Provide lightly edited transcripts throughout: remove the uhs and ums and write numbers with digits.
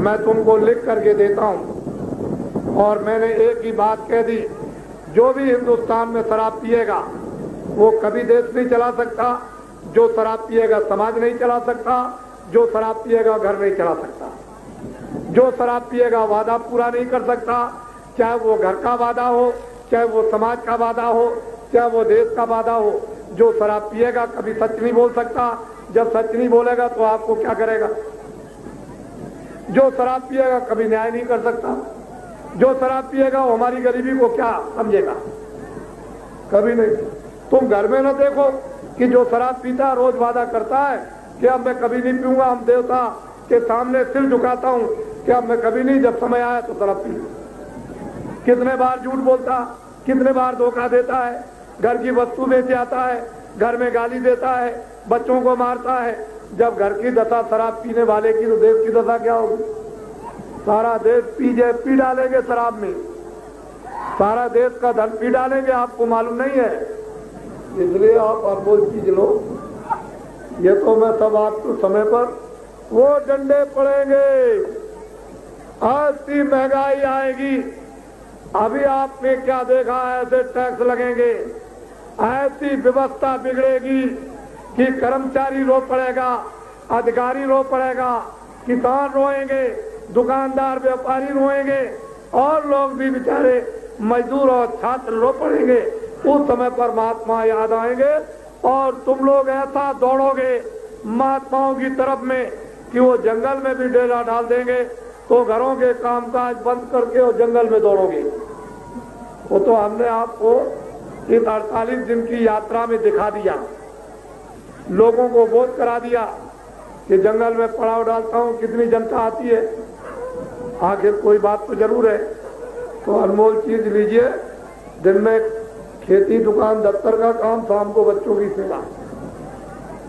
मैं तुमको लिख करके देता हूं। और मैंने एक ही बात कह दी, जो भी हिंदुस्तान में शराब पिएगा वो कभी देश नहीं चला सकता, जो शराब पिएगा समाज नहीं चला सकता, जो शराब पिएगा घर नहीं चला सकता, जो शराब पिएगा वादा पूरा नहीं कर सकता, चाहे वो घर का वादा हो, चाहे वो समाज का वादा हो, चाहे वो देश का वादा हो। जो शराब पिएगा कभी सच नहीं बोल सकता, जब सच नहीं बोलेगा तो आपको क्या करेगा। जो शराब पिएगा कभी न्याय नहीं कर सकता, जो शराब पिएगा वो हमारी गरीबी को क्या समझेगा, कभी नहीं। तुम घर में न देखो कि जो शराब पीता रोज वादा करता है कि अब मैं कभी नहीं पीऊंगा, हम देवता के सामने सिर झुकाता हूं कि अब मैं कभी नहीं, जब समय आया तो शराब पी। कितने बार झूठ बोलता, कितने बार धोखा देता है, घर की वस्तु बेच आता है, घर में गाली देता है, बच्चों को मारता है। जब घर की दशा शराब पीने वाले की तो देश की दशा क्या होगी। सारा देश पी डालेंगे शराब में, सारा देश का धन पी डालेंगे, आपको मालूम नहीं है। इसलिए आप अनमोल चीज लो। ये तो मैं सब आपको समय पर वो डंडे पड़ेंगे, ऐसी महंगाई आएगी। अभी आपने क्या देखा, ऐसे टैक्स लगेंगे, ऐसी व्यवस्था बिगड़ेगी कि कर्मचारी रो पड़ेगा, अधिकारी रो पड़ेगा, किसान रोएंगे, दुकानदार व्यापारी रोएंगे और लोग भी बेचारे मजदूर और छात्र रो पड़ेंगे। उस समय पर महात्मा याद आएंगे और तुम लोग ऐसा दौड़ोगे महात्माओं की तरफ में कि वो जंगल में भी डेरा डाल देंगे, तो घरों के कामकाज बंद करके वो जंगल में दौड़ोगे। वो तो हमने आपको इस 48 दिन की यात्रा में दिखा दिया, लोगों को बोध करा दिया कि जंगल में पड़ाव डालता हूं, कितनी जनता आती है। आखिर कोई बात तो जरूर है। तो अनमोल चीज लीजिए, दिन में खेती, दुकान, दफ्तर का काम, शाम को बच्चों की सेवा।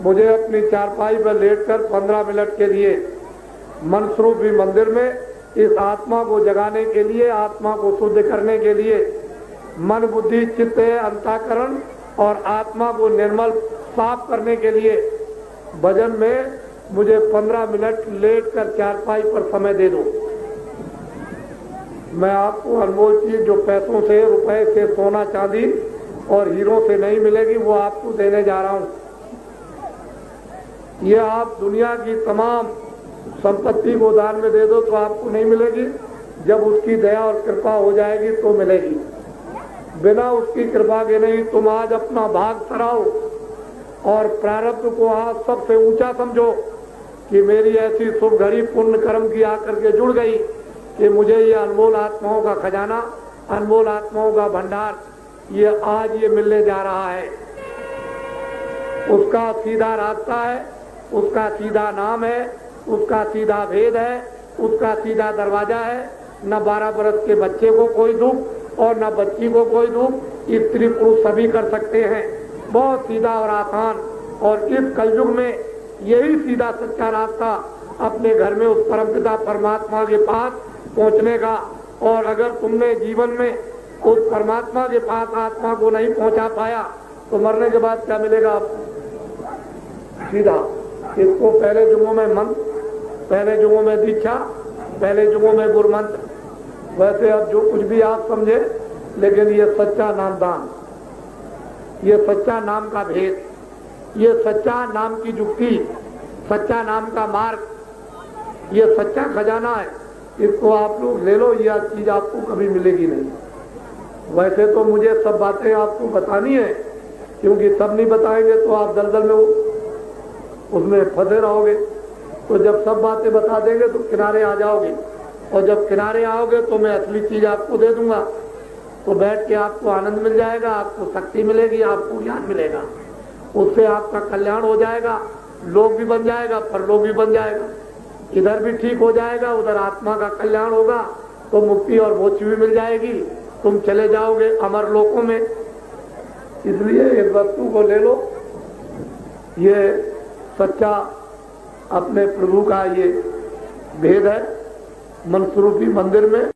मुझे अपनी चारपाई पर लेटकर 15 मिनट के लिए मनस्वरूपी मंदिर में इस आत्मा को जगाने के लिए, आत्मा को शुद्ध करने के लिए, मन बुद्धि चित्त अंतःकरण और आत्मा को निर्मल साफ करने के लिए भजन में मुझे 15 मिनट लेटकर चारपाई पर समय दे दो। मैं आपको अनमोल चीज जो पैसों से, रुपए से, सोना चांदी और हीरों से नहीं मिलेगी, वो आपको देने जा रहा हूं। ये आप दुनिया की तमाम संपत्ति को दान में दे दो तो आपको नहीं मिलेगी, जब उसकी दया और कृपा हो जाएगी तो मिलेगी। बिना उसकी कृपा के नहीं। तुम आज अपना भाग सराओ और प्रारब्ध को आज सबसे ऊंचा समझो कि मेरी ऐसी शुभ घड़ी पुण्य कर्म की आकर के जुड़ गई कि मुझे ये अनमोल आत्माओं का खजाना, अनमोल आत्माओं का भंडार ये आज ये मिलने जा रहा है। उसका सीधा रास्ता है, उसका सीधा नाम है, उसका सीधा भेद है, उसका सीधा दरवाजा है। न 12 बरस के बच्चे को कोई दुख और न बच्ची को कोई दुख, स्त्री पुरुष सभी कर सकते हैं। बहुत सीधा और आसान। और इस कलयुग में यही सीधा सच्चा रास्ता अपने घर में उस परमपिता परमात्मा के पास पहुंचने का। और अगर तुमने जीवन में उस परमात्मा के पास आत्मा को नहीं पहुंचा पाया तो मरने के बाद क्या मिलेगा आपको? सीधा इसको पहले जुगों में मंत्र, पहले जुगों में दीक्षा, पहले जुगों में गुरु मंत्र। वैसे अब जो कुछ भी आप समझे, लेकिन ये सच्चा नामदान, ये सच्चा नाम का भेद, ये सच्चा नाम की जुक्ति, सच्चा नाम का मार्ग, ये सच्चा खजाना है। इसको आप लोग ले लो, यह चीज आपको कभी मिलेगी नहीं। वैसे तो मुझे सब बातें आपको बतानी है, क्योंकि सब नहीं बताएंगे तो आप दलदल में उसमें फंसे रहोगे। तो जब सब बातें बता देंगे तो किनारे आ जाओगे, और जब किनारे आओगे तो मैं असली चीज आपको दे दूंगा। तो बैठ के आपको आनंद मिल जाएगा, आपको शक्ति मिलेगी, आपको ज्ञान मिलेगा, उससे आपका कल्याण हो जाएगा, लोग भी बन जाएगा, परलोक भी बन जाएगा। इधर भी ठीक हो जाएगा, उधर आत्मा का कल्याण होगा तो मुक्ति और मोक्ष भी मिल जाएगी, तुम चले जाओगे अमर लोकों में। इसलिए इस वस्तु को ले लो, ये सच्चा अपने प्रभु का ये भेद है। मनस्वरूपी मंदिर में